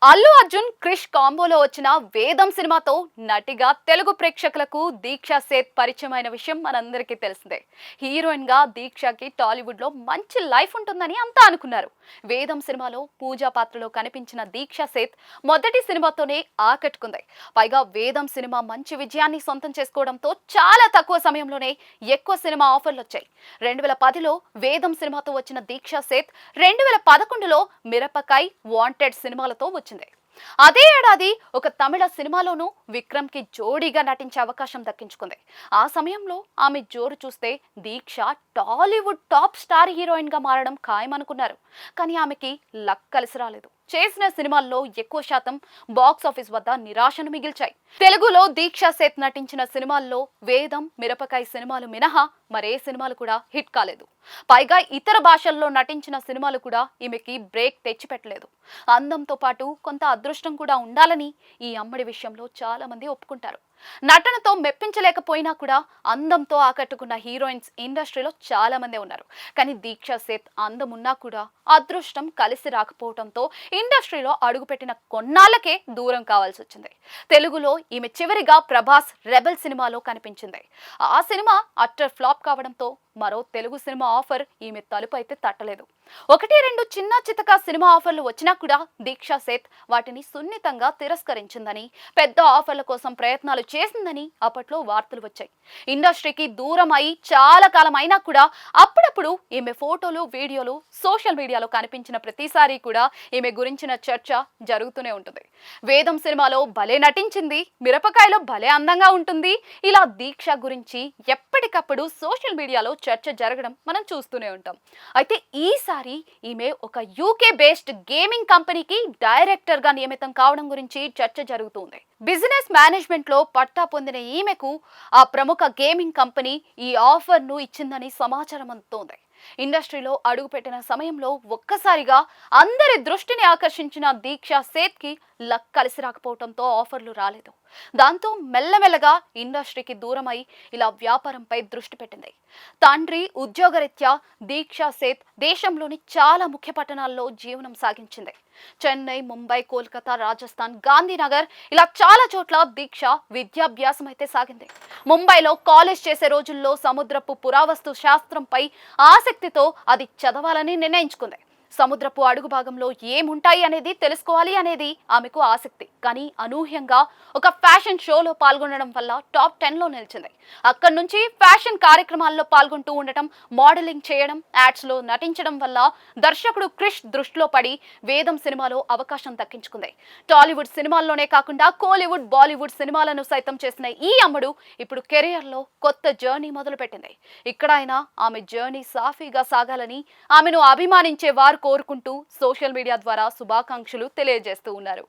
అల్లు అర్జున్ క్రిష్ కాంబోలో వచ్చిన వేదం సినిమాతో నటిగా తెలుగు ప్రేక్షకులకు దీక్షా సేత్ పరిచయమైన విషయం మనందరికీ తెలిసిందే. హీరోయిన్ గా దీక్షకి టాలీవుడ్ లో మంచి లైఫ్ ఉంటుందని అంతా అనుకున్నారు. వేదం సినిమాలో పూజా పాత్రలో కనిపించిన దీక్షా సేత్ మొదటి సినిమాతోనే ఆకట్టుకుంది. పైగా వేదం సినిమా మంచి విజయాన్ని సొంతం చేసుకోవడంతో చాలా తక్కువ సమయంలోనే ఎక్కువ సినిమా ఆఫర్లు వచ్చాయి. 2010లో వేదం సినిమాతో వచ్చిన దీక్షా సేత్ 2011లో మిరపకాయ్, వాంటెడ్ సినిమాలతో వచ్చింది. అదే ఏడాది ఒక తమిళ సినిమాలోనూ విక్రమ్ కి జోడీగా నటించే అవకాశం దక్కించుకుంది. ఆ సమయంలో ఆమె జోరు చూస్తే దీక్ష టాలీవుడ్ టాప్ స్టార్ హీరోయిన్ గా మారడం ఖాయమనుకున్నారు. కానీ ఆమెకి లక్ కలిసి రాలేదు. చేసిన సినిమాల్లో ఎక్కువ శాతం బాక్స్ ఆఫీస్ వద్ద నిరాశను మిగిల్చాయి. తెలుగులో దీక్షా సేత్ నటించిన సినిమాల్లో వేదం, మిరపకాయ సినిమాలు మినహా మరే సినిమాలు కూడా హిట్ కాలేదు. పైగా ఇతర భాషల్లో నటించిన సినిమాలు కూడా ఈమెకి బ్రేక్ తెచ్చిపెట్టలేదు. అందంతో పాటు కొంత అదృష్టం కూడా ఉండాలని ఈ అమ్మడి విషయంలో చాలా మంది ఒప్పుకుంటారు. నటనతో మెప్పించలేకపోయినా కూడా అందంతో ఆకట్టుకున్న హీరోయిన్స్ ఇండస్ట్రీలో చాలా మందే ఉన్నారు. కానీ దీక్షా సేత్ అందం ఉన్నా కూడా అదృష్టం కలిసి రాకపోవడంతో ఇండస్ట్రీలో అడుగుపెట్టిన కొన్నాళ్ళకే దూరం కావాల్సి వచ్చింది. తెలుగులో ఈమె చివరిగా ప్రభాస్ రెబెల్ సినిమాలో కనిపించింది. ఆ సినిమా అట్టర్ ఫ్లాప్ కావడంతో మరో తెలుగు సినిమా ఆఫర్ ఈమె తలుపు అయితే తట్టలేదు. 1-2 చిన్న చితక సినిమా ఆఫర్లు వచ్చినా కూడా దీక్షా సేత్ వాటిని సున్నితంగా తిరస్కరించిందని, పెద్ద ఆఫర్ల కోసం ప్రయత్నాలు చేసిందని అప్పట్లో వార్తలు వచ్చాయి. ఇండస్ట్రీకి దూరం అయి చాలా కాలం అయినా కూడా అప్పుడప్పుడు ఈమె ఫోటోలు, వీడియోలు సోషల్ మీడియాలో కనిపించిన ప్రతిసారి కూడా ఈమె గురించిన చర్చ జరుగుతూనే ఉంటుంది. వేదం సినిమాలో భలే నటించింది, మిరపకాయలో భలే అందంగా ఉంటుంది, ఇలా దీక్ష గురించి ఎప్పటికప్పుడు సోషల్ మీడియాలో చర్చ జరగడం మనం చూస్తూనే ఉంటాం. అయితే ఈసారి ఈమె ఒక యూకే బేస్డ్ గేమింగ్ కంపెనీకి డైరెక్టర్ గా నియమితం కావడం గురించి చర్చ జరుగుతుంది. బిజినెస్ మేనేజ్మెంట్ లో పట్టా పొందిన ఈమెకు ఆ ప్రముఖ గేమింగ్ కంపెనీ ఈ ఆఫర్ ను ఇచ్చిందని సమాచారం అందుతోంది. ఇండస్ట్రీలో అడుగుపెట్టిన సమయంలో ఒక్కసారిగా అందరి దృష్టిని ఆకర్షించిన దీక్షా సేత్ కి లక్ కలిసి రాకపోవడంతో ఆఫర్లు రాలేదు. దాంతో మెల్లమెల్లగా ఇండస్ట్రీకి దూరమై ఇలా వ్యాపారంపై దృష్టి పెట్టింది. తండ్రి ఉద్యోగరీత్యా దీక్షా సేత్ దేశంలోని చాలా ముఖ్య పట్టణాల్లో జీవనం సాగించింది. చెన్నై, ముంబై, కోల్కతా, రాజస్థాన్, గాంధీనగర్ ఇలా చాలా చోట్ల దీక్ష విద్యాభ్యాసం అయితే సాగింది. ముంబైలో కాలేజ్ చేసే రోజుల్లో సముద్రపు పురావస్తు శాస్త్రంపై ఆసక్తితో అది చదవాలని నిర్ణయించుకుంది. సముద్రపు అడుగు భాగంలో ఏముంటాయి అనేది తెలుసుకోవాలి అనేది ఆమెకు ఆసక్తి. కానీ అనూహ్యంగా ఒక ఫ్యాషన్ షోలో పాల్గొనడం వల్ల టాప్ 10లో నిలిచింది. అక్కడి నుంచి ఫ్యాషన్ కార్యక్రమాల్లో పాల్గొంటూ ఉండటం, మోడలింగ్ చేయడం, యాడ్స్ లో నటించడం వల్ల దర్శకుడు క్రిష్ దృష్టిలో పడి వేదం సినిమాలో అవకాశం దక్కించుకుంది. టాలీవుడ్ సినిమాల్లోనే కాకుండా కోలీవుడ్, బాలీవుడ్ సినిమాలను సైతం చేసిన ఈ అమ్మడు ఇప్పుడు కెరియర్ లో కొత్త జర్నీ మొదలు పెట్టింది. ఇక్కడైనా ఆమె జర్నీ సాఫీగా సాగాలని ఆమెను అభిమానించే వారు కోరుకుంటూ సోషల్ మీడియా ద్వారా శుభాకాంక్షలు తెలియజేస్తూ ఉన్నారు.